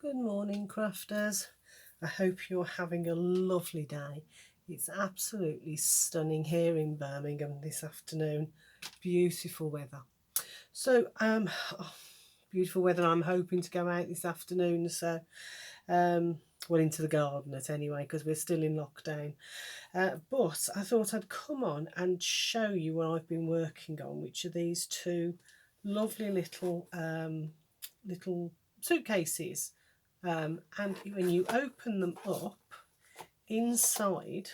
Good morning, crafters. I hope you're having a lovely day. It's absolutely stunning here in Birmingham this afternoon. Beautiful weather. So, beautiful weather. I'm hoping to go out this afternoon. So, well, into the garden at anyway, because we're still in lockdown. But I thought I'd come on and show you what I've been working on, which are these two lovely little suitcases. And when you open them up, inside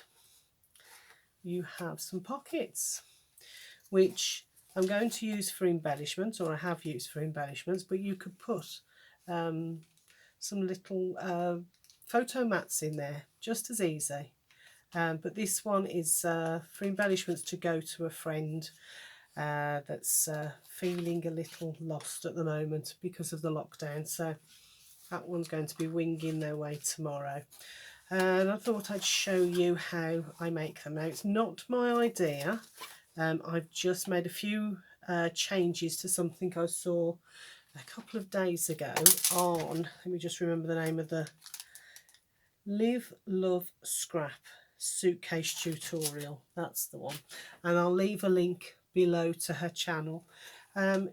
you have some pockets, which I'm going to use for embellishments, or I have used for embellishments, but you could put some little photo mats in there just as easy. But this one is for embellishments to go to a friend that's feeling a little lost at the moment because of the lockdown. So that one's going to be winging their way tomorrow. And I thought I'd show you how I make them. Now, it's not my idea. I've just made a few changes to something I saw a couple of days ago on, let me just remember the name of the Live, Love, Scrap suitcase tutorial. That's the one. And I'll leave a link below to her channel.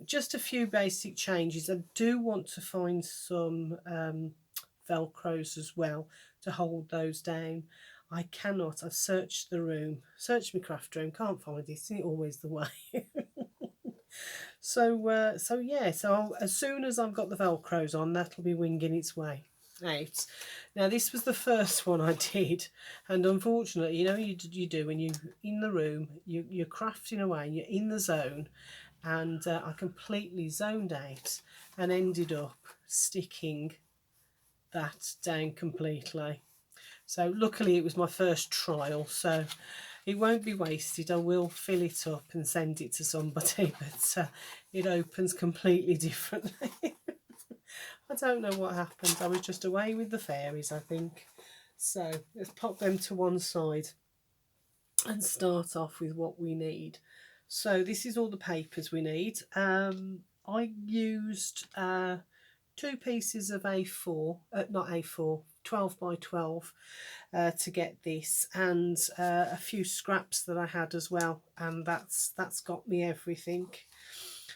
Just a few basic changes. I do want to find some velcros as well to hold those down. I cannot. I've searched the room, searched my craft room, can't find it. Isn't it always the way? So as soon as I've got the velcros on, that'll be winging its way out. Now, this was the first one I did, and unfortunately, you know, you do when you're in the room, you're crafting away, you're in the zone, and I completely zoned out and ended up sticking that down completely. So luckily it was my first trial, so it won't be wasted. I will fill it up and send it to somebody, but it opens completely differently. I don't know what happened. I was just away with the fairies, I think. So let's pop them to one side and start off with what we need. So this is all the papers we need. I used 2 pieces of A4, not A4, 12 by 12 to get this, and a few scraps that I had as well, and that's got me everything.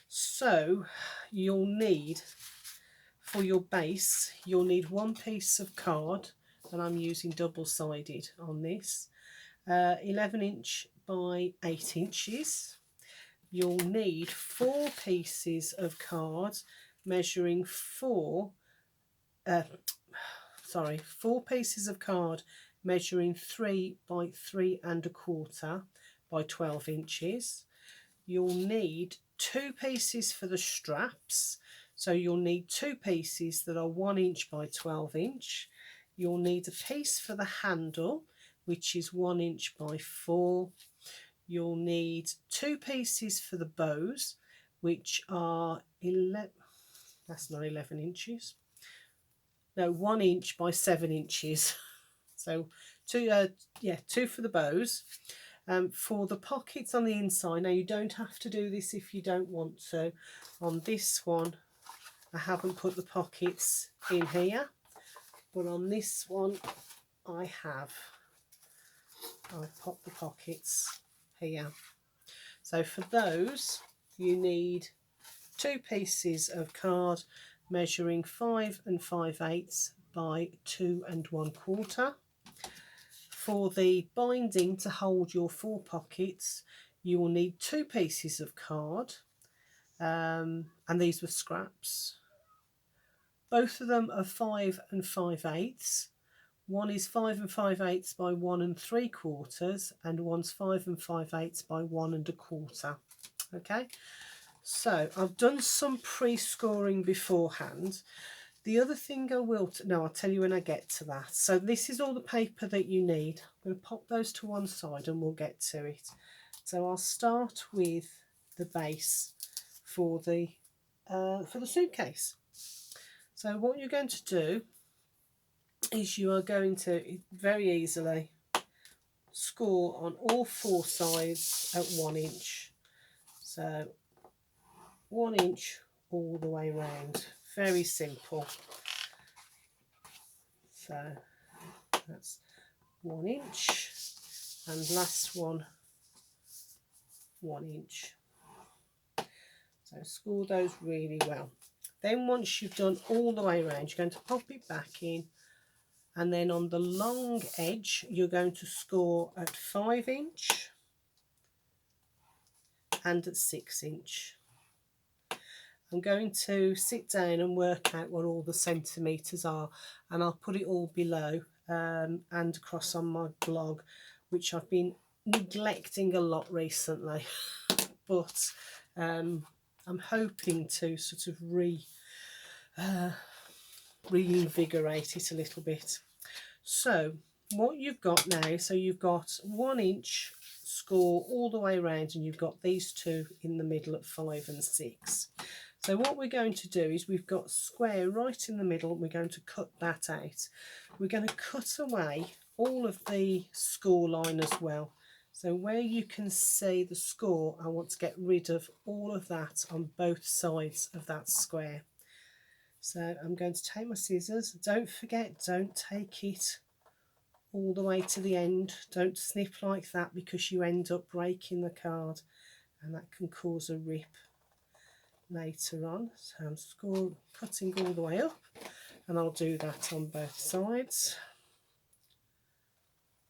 So you'll need, for your base, you'll need 1 piece of card, and I'm using double-sided on this, 11" by 8 inches. You'll need 4 pieces of card measuring 4 pieces of card measuring 3 by 3¼ by 12 inches. You'll need 2 pieces for the straps, so you'll need 2 pieces that are 1" by 12". You'll need a piece for the handle, which is 1" by 4. You'll need 2 pieces for the bows, which are 11. That's not 11 inches. No, 1" by 7 inches. So 2 for the bows. For the pockets on the inside, now you don't have to do this if you don't want to. On this one, I haven't put the pockets in here, but on this one, I have. I've popped the pockets here. So for those, you need 2 pieces of card measuring 5 5/8 by 2 1/4. For the binding to hold your 4 pockets, you will need 2 pieces of card, and these were scraps. Both of them are 5 5/8. One is 5 5/8 by 1 3/4, and one's 5 5/8 by 1 1/4. Okay, so I've done some pre-scoring beforehand. The other thing I will, I'll tell you when I get to that. So this is all the paper that you need. I'm going to pop those to one side and we'll get to it. So I'll start with the base for the suitcase. So what you're going to do is you are going to very easily score on all 4 sides at 1". So 1" all the way round. Very simple. So that's 1 inch, and last one 1 inch. So score those really well. Then once you've done all the way around, you're going to pop it back in, and then on the long edge you're going to score at 5 inch and at 6 inch. I'm going to sit down and work out what all the centimetres are, and I'll put it all below and across on my blog, which I've been neglecting a lot recently. But I'm hoping to sort of reinvigorate it a little bit. So what you've got now, so you've got 1 inch score all the way around, and you've got these two in the middle at 5 and 6. So what we're going to do is we've got square right in the middle, and we're going to cut that out. We're going to cut away all of the score line as well. So where you can see the score, I want to get rid of all of that on both sides of that square. So I'm going to take my scissors. Don't forget, don't take it all the way to the end. Don't snip like that, because you end up breaking the card, and that can cause a rip later on. So I'm cutting all the way up, and I'll do that on both sides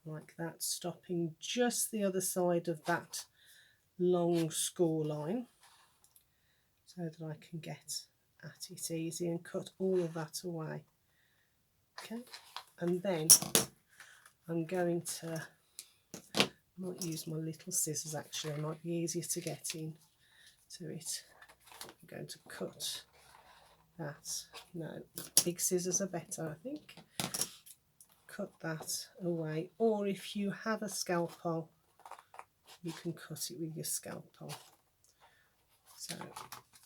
like that, stopping just the other side of that long score line so that I can get at it easy and cut all of that away. Okay, and then I'm going to, I might use my little scissors actually, it might be easier to get in to it. I'm going to cut that. No, big scissors are better, I think. Cut that away, or if you have a scalpel, you can cut it with your scalpel. So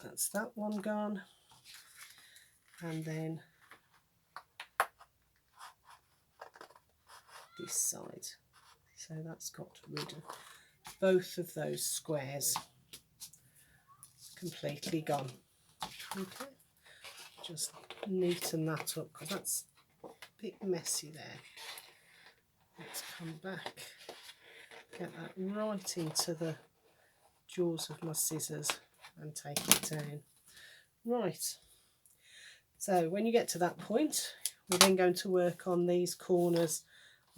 that's that one gone, and then this side. So that's got rid of both of those squares, completely gone. Okay, just neaten that up because that's a bit messy there. Let's come back, get that right into the jaws of my scissors and take it down. Right, so when you get to that point, we're then going to work on these corners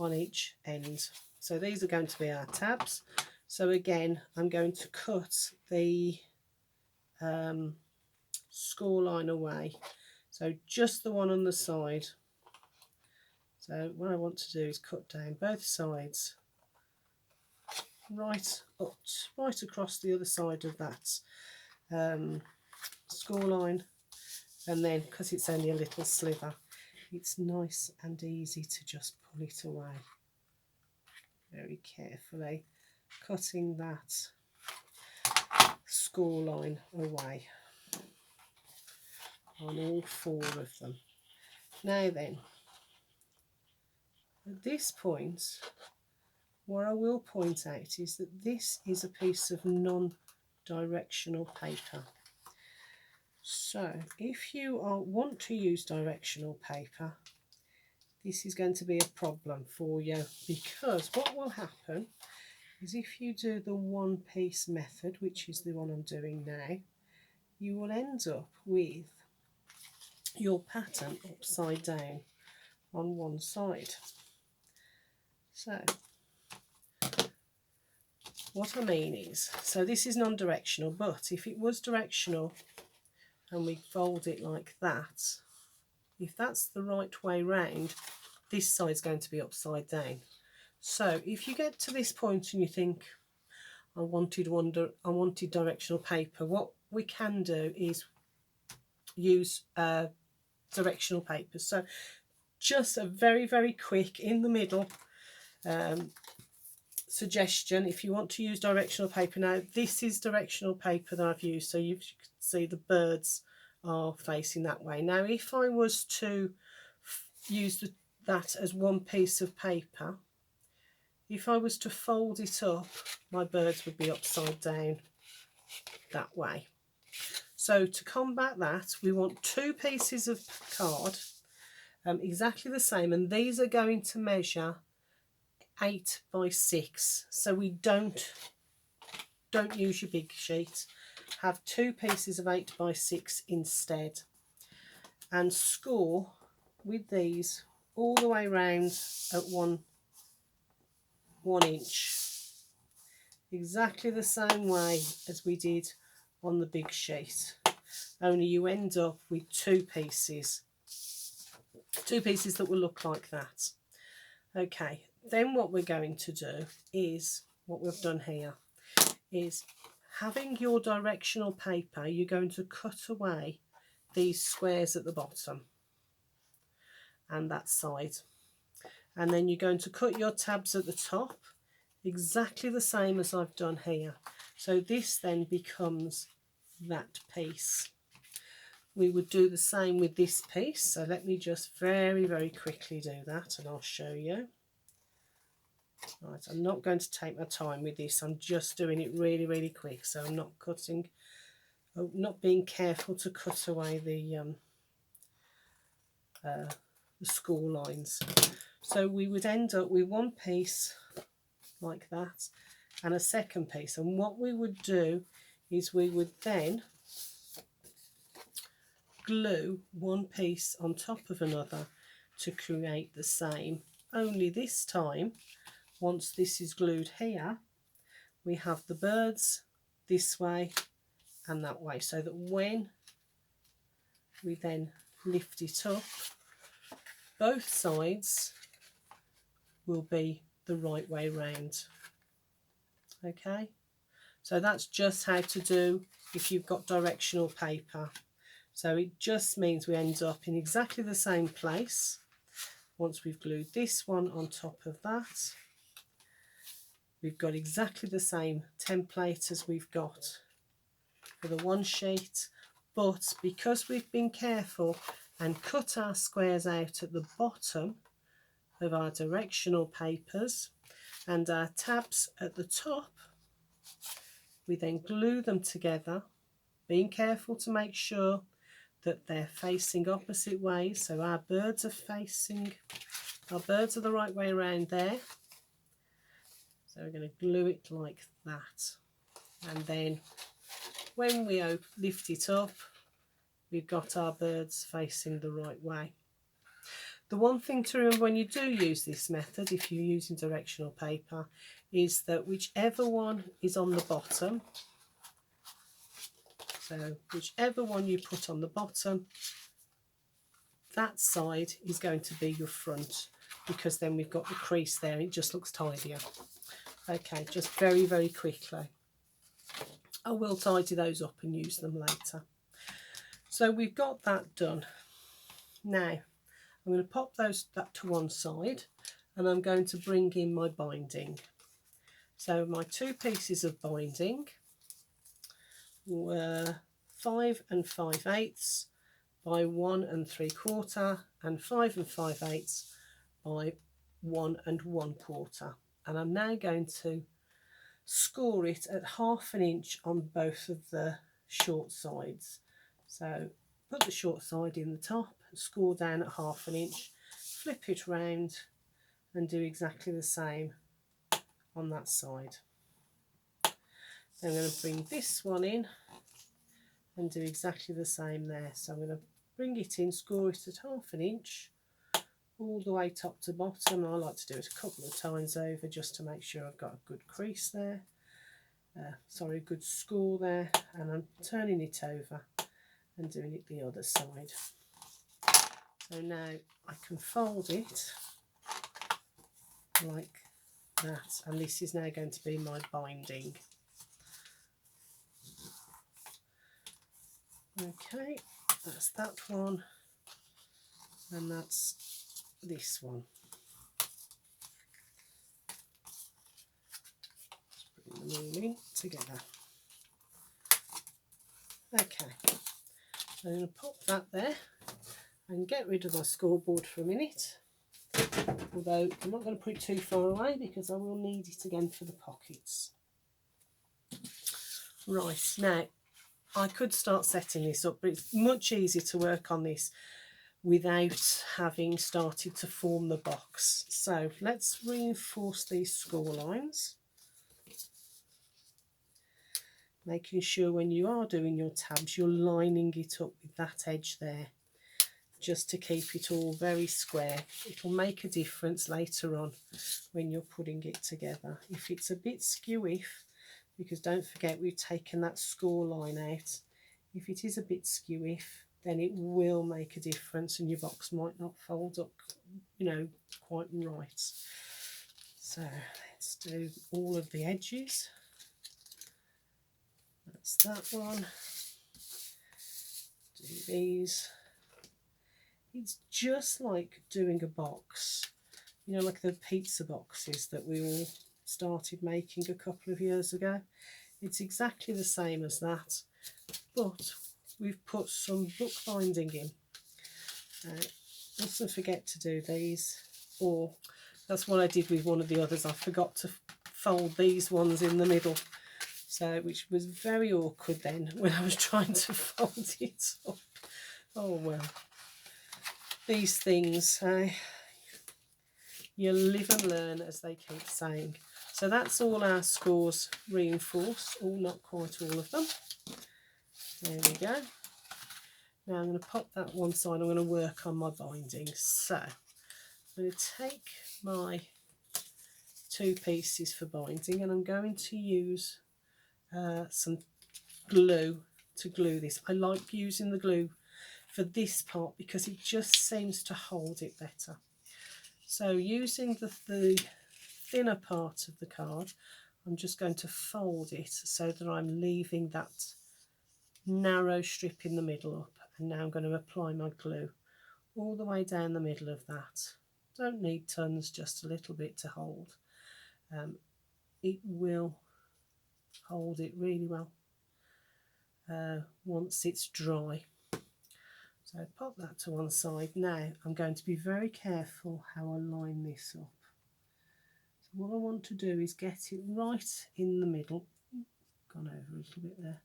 on each end. So these are going to be our tabs. So again, I'm going to cut the score line away, so just the one on the side. So what I want to do is cut down both sides right up, right across the other side of that score line, and then because it's only a little sliver, it's nice and easy to just pull it away very carefully, cutting that score line away on all 4 of them. Now then, at this point, what I will point out is that this is a piece of non-directional paper. So if you want to use directional paper, this is going to be a problem for you, because what will happen is if you do the one piece method, which is the one I'm doing now, you will end up with your pattern upside down on one side. So what I mean is, so this is non-directional, but if it was directional and we fold it like that, if that's the right way round, this side's going to be upside down. So if you get to this point and you think, I wanted directional paper, what we can do is use directional paper. So just a very, very quick in the middle suggestion if you want to use directional paper. Now this is directional paper that I've used, so you can see the birds are facing that way. Now if I was to use that as one piece of paper, if I was to fold it up, my birds would be upside down that way. So to combat that, we want 2 pieces of card, exactly the same, and these are going to measure 8 by 6, so we don't use your big sheet. Have 2 pieces of 8 by 6 instead, and score with these all the way round at 1 inch, exactly the same way as we did on the big sheet, only you end up with 2 pieces that will look like that. Okay, then what we're going to do is, what we've done here is, having your directional paper, you're going to cut away these squares at the bottom and that side, and then you're going to cut your tabs at the top exactly the same as I've done here. So this then becomes that piece. We would do the same with this piece, so let me just very quickly do that and I'll show you. Right, I'm not going to take my time with this, I'm just doing it really quick, so I'm not cutting, not being careful to cut away the score lines. So we would end up with one piece like that and a second piece, and what we would do is we would then glue one piece on top of another to create the same, only this time, once this is glued here, we have the birds this way and that way, so that when we then lift it up, both sides will be the right way round. Okay, so that's just how to do if you've got directional paper. So it just means we end up in exactly the same place once we've glued this one on top of that. We've got exactly the same template as we've got for the one sheet, but because we've been careful and cut our squares out at the bottom of our directional papers and our tabs at the top, we then glue them together, being careful to make sure that they're facing opposite ways, so our birds are the right way around there. So we're going to glue it like that, and then when we lift it up, we've got our birds facing the right way. The one thing to remember when you do use this method, if you're using directional paper, is that whichever one is on the bottom, so whichever one you put on the bottom, that side is going to be your front, because then we've got the crease there, it just looks tidier. Okay, just very quickly. I will tidy those up and use them later. So we've got that done. Now I'm going to pop that to one side, and I'm going to bring in my binding. So my 2 pieces of binding were 5 5/8 by 1 3/4 and 5 5/8 by 1 1/4, and I'm now going to score it at 1/2 inch on both of the short sides. So put the short side in the top, score down at 1/2 inch, flip it round and do exactly the same on that side. Then I'm going to bring this one in and do exactly the same there. So I'm going to bring it in, score it at 1/2 inch all the way top to bottom. I like to do it a couple of times over just to make sure I've got a good crease there, a good score there, and I'm turning it over and doing it the other side. So now I can fold it like that, and this is now going to be my binding. Okay, that's that one, and that's this one. Just bring them all in together. Okay, I'm going to pop that there and get rid of my scoreboard for a minute, although I'm not going to put it too far away because I will need it again for the pockets. Right, now I could start setting this up, but it's much easier to work on this without having started to form the box. So let's reinforce these score lines, making sure when you are doing your tabs you're lining it up with that edge there, just to keep it all very square. It'll make a difference later on when you're putting it together. If it's a bit skewy, because don't forget we've taken that score line out, if it is a bit skewy, then it will make a difference and your box might not fold up, you know, quite right. So let's do all of the edges. That's that one. Do these. It's just like doing a box, you know, like the pizza boxes that we all started making a couple of years ago. It's exactly the same as that, but we've put some bookbinding in. Mustn't forget to do these, or that's what I did with one of the others. I forgot to fold these ones in the middle, so which was very awkward then when I was trying to fold it up. Oh well, these things, you live and learn, as they keep saying. So that's all our scores reinforced, not quite all of them. There we go. Now I'm going to pop that one side. I'm going to work on my binding. So I'm going to take my 2 pieces for binding, and I'm going to use some glue to glue this. I like using the glue for this part because it just seems to hold it better. So using the thinner part of the card, I'm just going to fold it so that I'm leaving that narrow strip in the middle up, and now I'm going to apply my glue all the way down the middle of that. Don't need tons, just a little bit to hold. It will hold it really well once it's dry. So pop that to one side. Now I'm going to be very careful how I line this up. So what I want to do is get it right in the middle. Gone over a little bit there.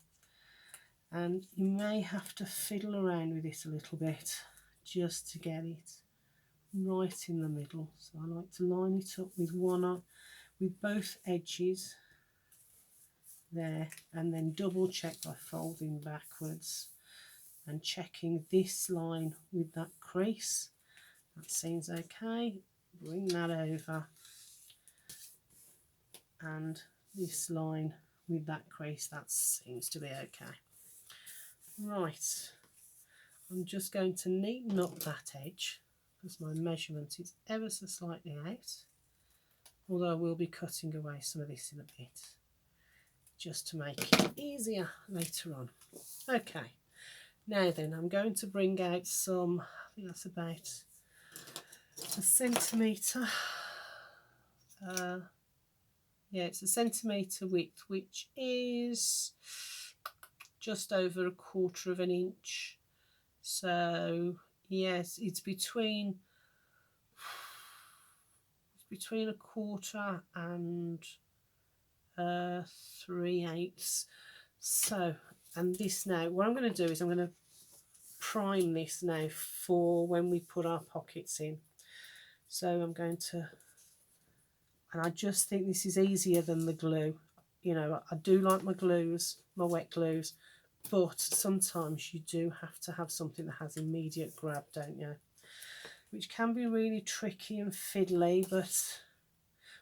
And you may have to fiddle around with it a little bit just to get it right in the middle. So I like to line it up with both edges there, and then double check by folding backwards and checking this line with that crease. That seems okay. Bring that over, and this line with that crease, that seems to be okay. Right, I'm just going to neaten up that edge because my measurement is ever so slightly out, although I will be cutting away some of this in a bit just to make it easier later on. Okay, now then I'm going to bring out some, I think that's about a centimetre. Yeah, it's a centimetre width, which is just over 1/4 of an inch. So yes, it's between 1/4 and 3/8. So, and this now, what I'm going to do is I'm going to prime this now for when we put our pockets in. So I'm going to, and I just think this is easier than the glue. You know, I do like my glues, my wet glues, but sometimes you do have to have something that has immediate grab, don't you? Which can be really tricky and fiddly, but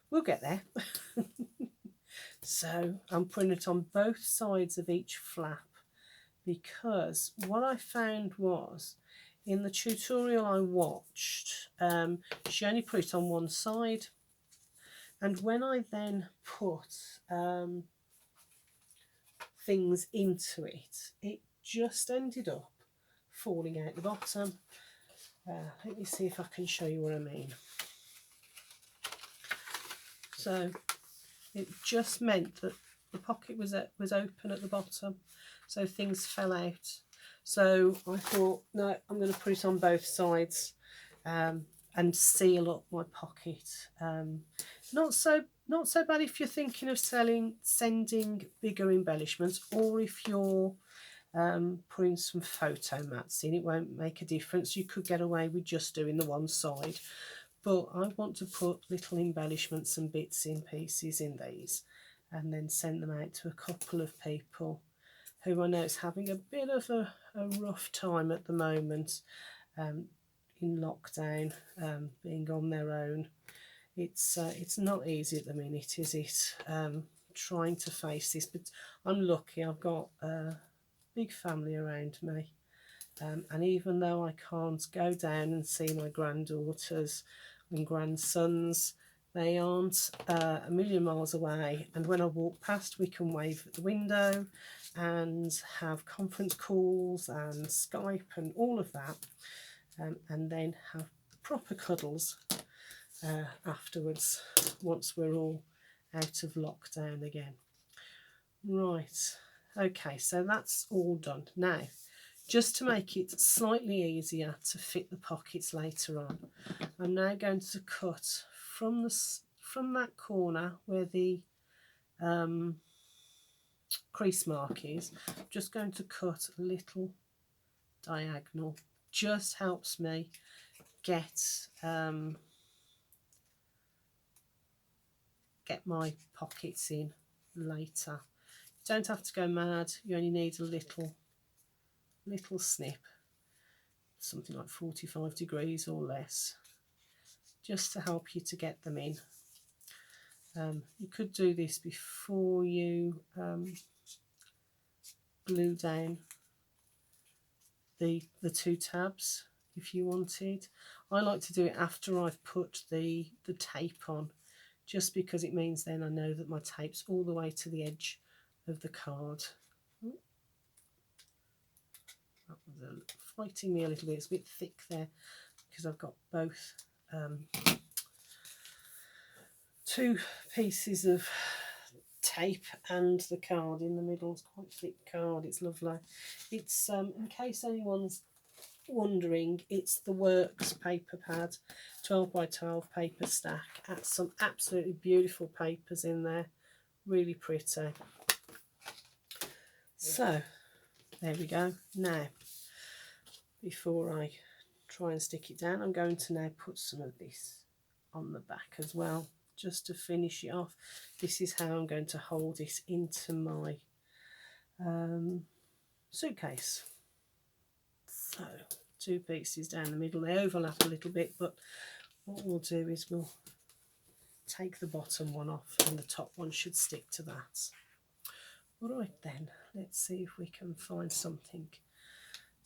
we'll get there. So I'm putting it on both sides of each flap, because what I found was, in the tutorial I watched, she only put it on one side, and when I then put things into it, it just ended up falling out the bottom. Let me see if I can show you what I mean. So it just meant that the pocket was open at the bottom, so things fell out. So I thought, no, I'm going to put it on both sides and seal up my pocket. Not so bad if you're thinking of sending bigger embellishments, or if you're putting some photo mats in. It won't make a difference. You could get away with just doing the one side, but I want to put little embellishments and bits in pieces in these, and then send them out to a couple of people who I know is having a bit of a rough time at the moment, in lockdown, being on their own. It's not easy at the minute, is it? Trying to face this, but I'm lucky. I've got a big family around me, and even though I can't go down and see my granddaughters and grandsons, they aren't a million miles away, and when I walk past we can wave at the window and have conference calls and Skype and all of that, and then have proper cuddles afterwards once we're all out of lockdown again. Right, okay, so that's all done. Now, just to make it slightly easier to fit the pockets later on, I'm now going to cut from that corner where the crease mark is. I'm just going to cut a little diagonal. Just helps me get my pockets in later. You don't have to go mad. You only need a little snip, something like 45 degrees or less, just to help you to get them in. You could do this before you glue down the two tabs if you wanted. I like to do it after I've put the tape on, just because it means then I know that my tape's all the way to the edge of the card. That was fighting me a little bit. It's a bit thick there because I've got both two pieces of tape and the card in the middle. It's quite a thick card. It's lovely. It's in case anyone's wondering, it's the Works paper pad, 12 by 12 paper stack. Some absolutely beautiful papers in there, really pretty. So there we go. Now, before I try and stick it down, I'm going to now put some of this on the back as well, just to finish it off. This is how I'm going to hold it into my suitcase. So, two pieces down the middle. They overlap a little bit, but what we'll do is we'll take the bottom one off and the top one should stick to that. All right then, let's see if we can find something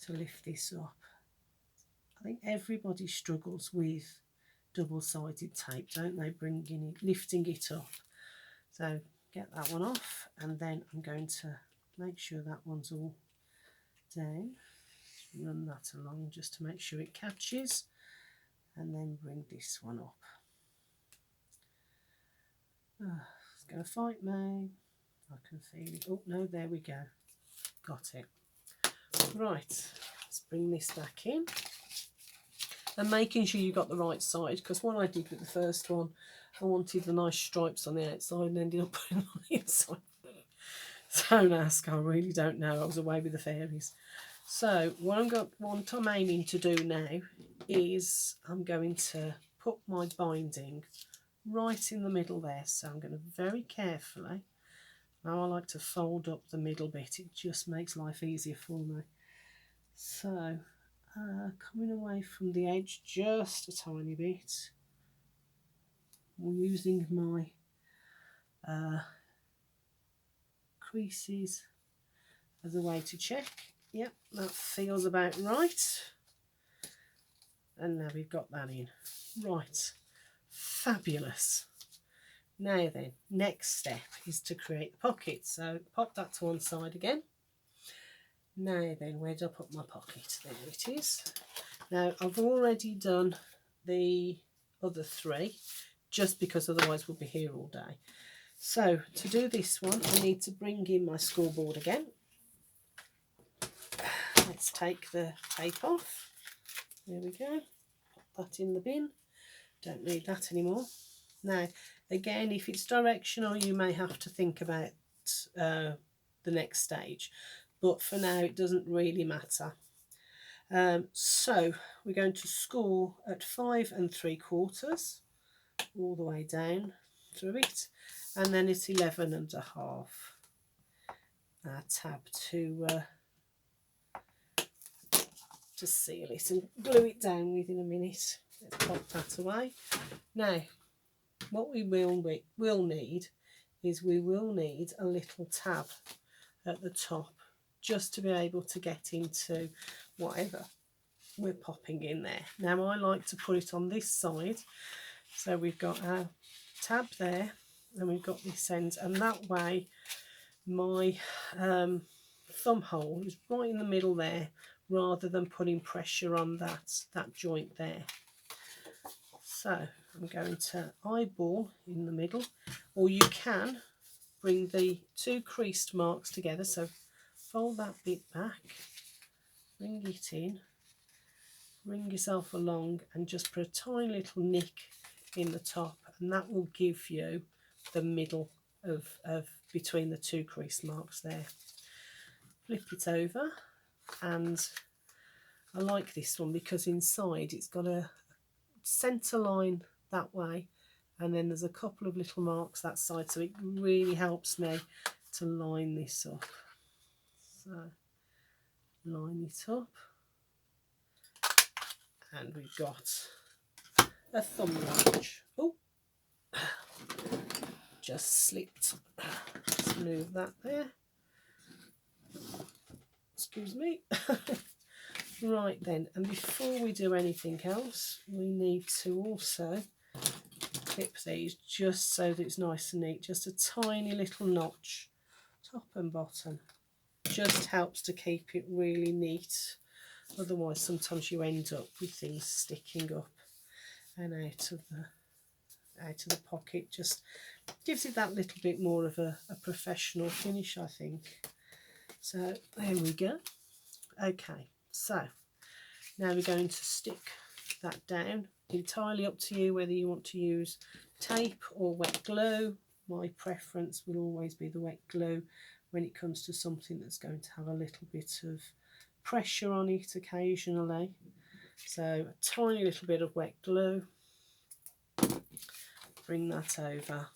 to lift this up. I think everybody struggles with double-sided tape, don't they, lifting it up. So get that one off, and then I'm going to make sure that one's all down. Run that along just to make sure it catches, and then bring this one up. It's going to fight me. I can feel it. Oh no, there we go. Got it. Right, let's bring this back in. And making sure you got the right side, because what I did with the first one, I wanted the nice stripes on the outside and ended up putting them on the inside. Don't ask, I really don't know. I was away with the fairies. So what I'm aiming to do now is I'm going to put my binding right in the middle there. So I'm going to very carefully, now I like to fold up the middle bit, it just makes life easier for me. So coming away from the edge just a tiny bit, I'm using my creases as a way to check. Yep, that feels about right. And now we've got that in. Right, fabulous. Now then, next step is to create the pocket. So pop that to one side again. Now then, where do I put my pocket? There it is. Now I've already done the other three, just because otherwise we'll be here all day. So to do this one, I need to bring in my scoreboard again. Let's take the tape off. There we go. Pop that in the bin. Don't need that anymore. Now, again, if it's directional, you may have to think about the next stage. but for now it doesn't really matter. So we're going to score at 5 3/4 all the way down through it, and then it's 11 1/2. Our tab to seal it and glue it down within a minute. Let's pop that away. Now, what we will need is we will need a little tab at the top, just to be able to get into whatever we're popping in there. Now, I like to put it on this side, so we've got our tab there and we've got this end, and that way my thumb hole is right in the middle there, rather than putting pressure on that joint there. So I'm going to eyeball in the middle, or you can bring the two creased marks together. So fold that bit back, bring it in, bring yourself along and just put a tiny little nick in the top, and that will give you the middle of between the two crease marks there. Flip it over, and I like this one because inside it's got a centre line that way, and then there's a couple of little marks that side, so it really helps me to line this up. So line it up, and we've got a thumb notch. Oh, just slipped. Let's move that there. Excuse me. Right then, and before we do anything else, we need to also clip these just so that it's nice and neat. Just a tiny little notch, top and bottom. Just helps to keep it really neat. Otherwise, sometimes you end up with things sticking up and out of the pocket. Just gives it that little bit more of a professional finish, I think. So there we go. Okay, so now we're going to stick that down. Entirely up to you whether you want to use tape or wet glue. My preference will always be the wet glue when it comes to something that's going to have a little bit of pressure on it occasionally. So a tiny little bit of wet glue, bring that over,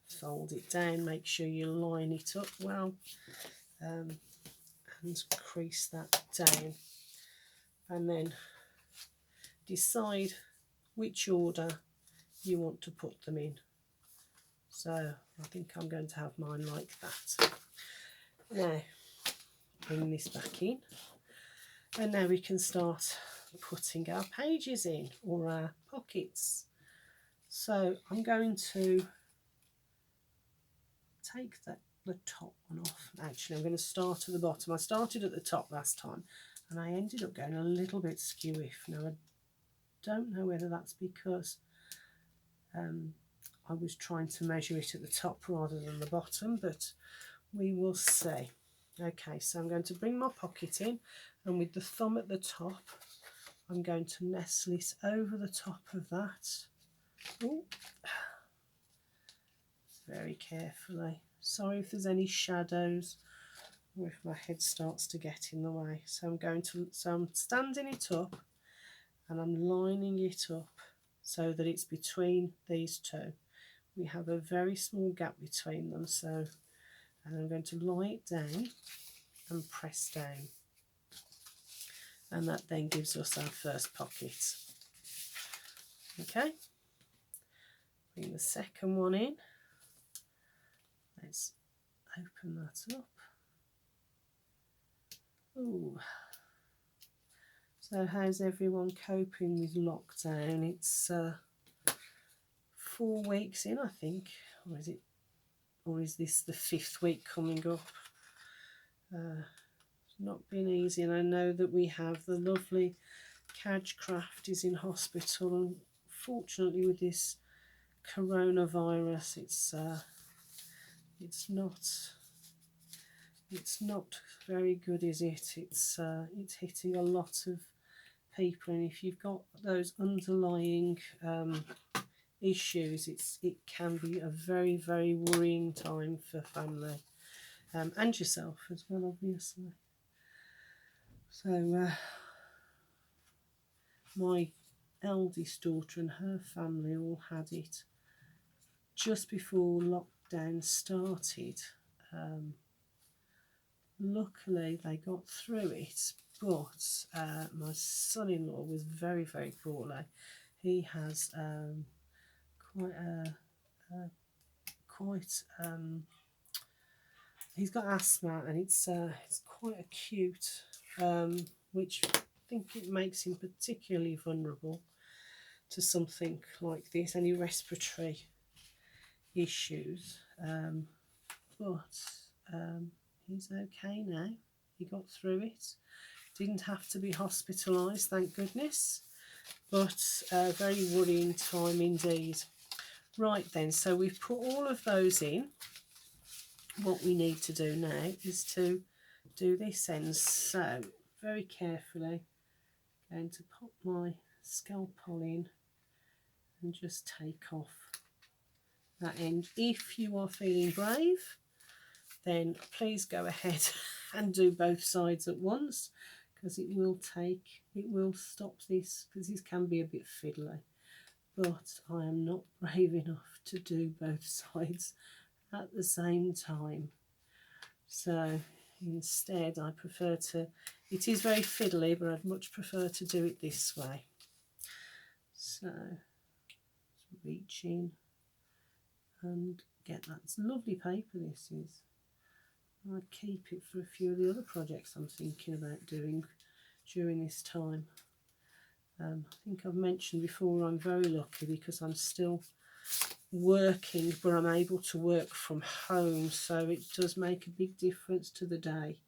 fold it down, make sure you line it up well, and crease that down, and then decide which order you want to put them in. So I think I'm going to have mine like that. Now bring this back in, and now we can start putting our pages in, or our pockets. So I'm going to take the top one off. Actually, I'm going to start at the bottom. I started at the top last time and I ended up going a little bit skew-iff. Now I don't know whether that's because I was trying to measure it at the top rather than the bottom, but we will see. Okay, so I'm going to bring my pocket in, and with the thumb at the top I'm going to nestle it over the top of that. Ooh. Very carefully. Sorry if there's any shadows or if my head starts to get in the way. So I'm standing it up and I'm lining it up so that it's between these two. We have a very small gap between them, and I'm going to lie it down and press down, and that then gives us our first pocket. Okay, bring the second one in. Let's open that up. Ooh. So how's everyone coping with lockdown? It's 4 weeks in, I think, or is this the 5th week coming up? It's not been easy, and I know that we have the lovely Cagecraft is in hospital, and fortunately with this coronavirus, it's not very good, is it? It's hitting a lot of people, and if you've got those underlying issues, it can be a very, very worrying time for family, and yourself as well, obviously. So my eldest daughter and her family all had it just before lockdown started. Luckily they got through it, but my son-in-law was very, very poorly. He has he's got asthma, and it's quite acute, which I think it makes him particularly vulnerable to something like this, any respiratory issues. But he's okay now. He got through it. Didn't have to be hospitalised, thank goodness. But a very worrying time indeed. Right then, so we've put all of those in. What we need to do now is to do this end. So very carefully, I'm going to pop my scalpel in and just take off that end. If you are feeling brave, then please go ahead and do both sides at once, because it will stop this, because this can be a bit fiddly. But I am not brave enough to do both sides at the same time. So instead I prefer to, it is very fiddly, but I'd much prefer to do it this way. So reach in and get that. It's lovely paper, this is. I'd keep it for a few of the other projects I'm thinking about doing during this time. I think I've mentioned before I'm very lucky because I'm still working, but I'm able to work from home, so it does make a big difference to the day.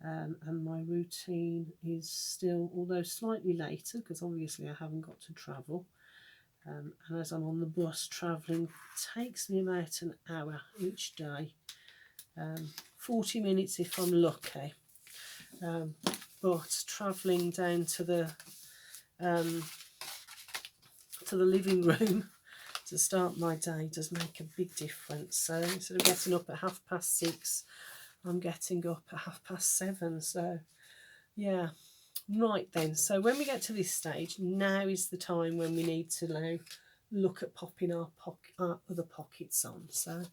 And my routine is still, although slightly later, because obviously I haven't got to travel. And as I'm on the bus travelling, it takes me about an hour each day. 40 minutes if I'm lucky. But travelling down to the living room to start my day does make a big difference. So instead of getting up at 6:30, I'm getting up at 7:30. So yeah, right then. So when we get to this stage, now is the time when we need to now look at popping our other pockets on. So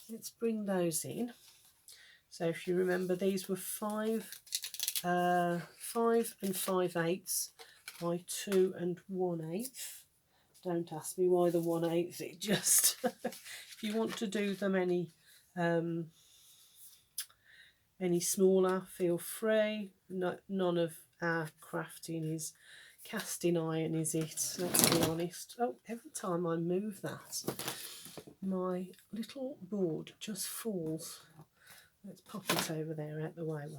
let's bring those in. So if you remember, these were 5 and 5/8 by 2 1/8. Don't ask me why the 1/8. It just if you want to do them any smaller, feel free. No, none of our crafting is casting iron, is it? Let's be honest. Oh, every time I move that, my little board just falls. Let's pop it over there out the way.